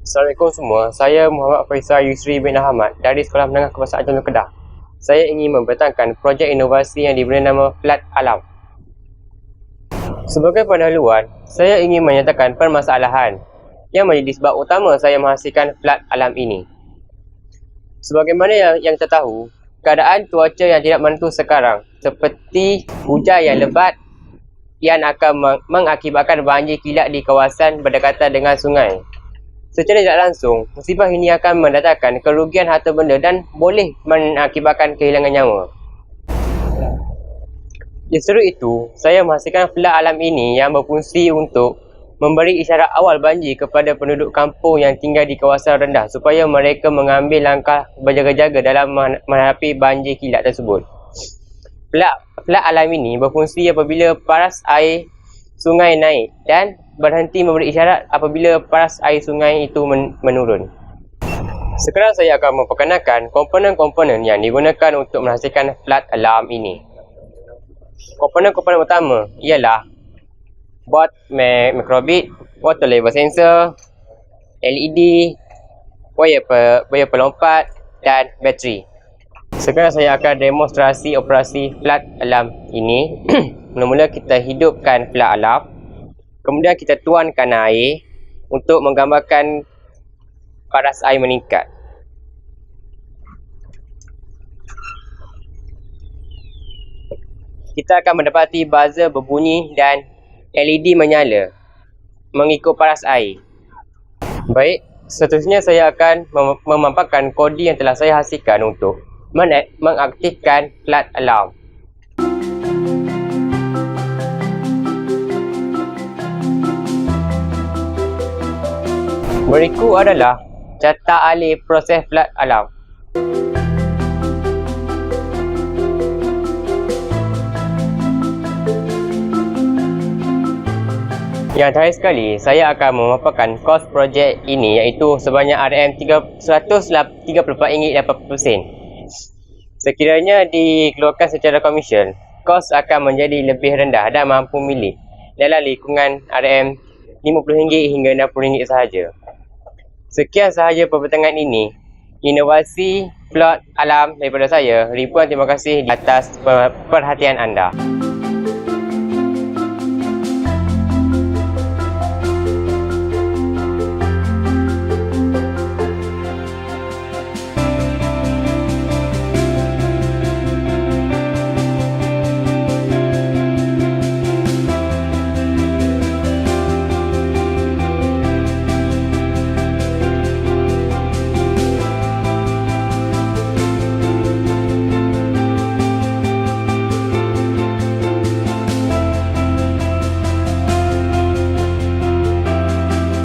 Assalamualaikum semua, saya Muhammad Faisal Yusri bin Ahmad dari Sekolah Menengah Kebangsaan Jalur Kedah. Saya ingin membentangkan projek inovasi yang diberi nama Flat Alam. Sebagai pendahuluan, saya ingin menyatakan permasalahan yang menjadi sebab utama saya menghasilkan Flat Alam ini. Sebagaimana yang kita tahu, keadaan cuaca yang tidak menentu sekarang seperti hujan yang lebat yang akan mengakibatkan banjir kilat di kawasan berdekatan dengan sungai. Secara tidak langsung, musibah ini akan mendatangkan kerugian harta benda dan boleh mengakibatkan kehilangan nyawa. Justru itu, saya menghasilkan Flat Alam ini yang berfungsi untuk memberi isyarat awal banjir kepada penduduk kampung yang tinggal di kawasan rendah supaya mereka mengambil langkah berjaga-jaga dalam menghadapi banjir kilat tersebut. Flat Alam ini berfungsi apabila paras air sungai naik dan berhenti memberi isyarat apabila paras air sungai itu menurun. Sekarang saya akan memperkenalkan komponen-komponen yang digunakan untuk menghasilkan Flat Alarm ini. Komponen-komponen utama ialah board microbit, water level sensor, LED, wire pelompat dan bateri. Sekarang saya akan demonstrasi operasi Flat Alarm ini. Mula-mula kita hidupkan Flat Alarm. Kemudian kita tuangkan air untuk menggambarkan paras air meningkat. Kita akan mendapati buzzer berbunyi dan LED menyala mengikut paras air. Baik, seterusnya saya akan memaparkan kode yang telah saya hasilkan untuk mengaktifkan Flat Alarm. Berikut adalah carta alih proses Flat Alarm. Yang terakhir sekali, saya akan memaparkan kos projek ini iaitu sebanyak RM134.80. Sekiranya dikeluarkan secara komisen, kos akan menjadi lebih rendah dan mampu milik dalam lingkungan RM50 hingga RM60 sahaja. Sekian sahaja pembentangan ini. Inovasi Flat Alarm daripada saya. Ribuan terima kasih atas perhatian anda.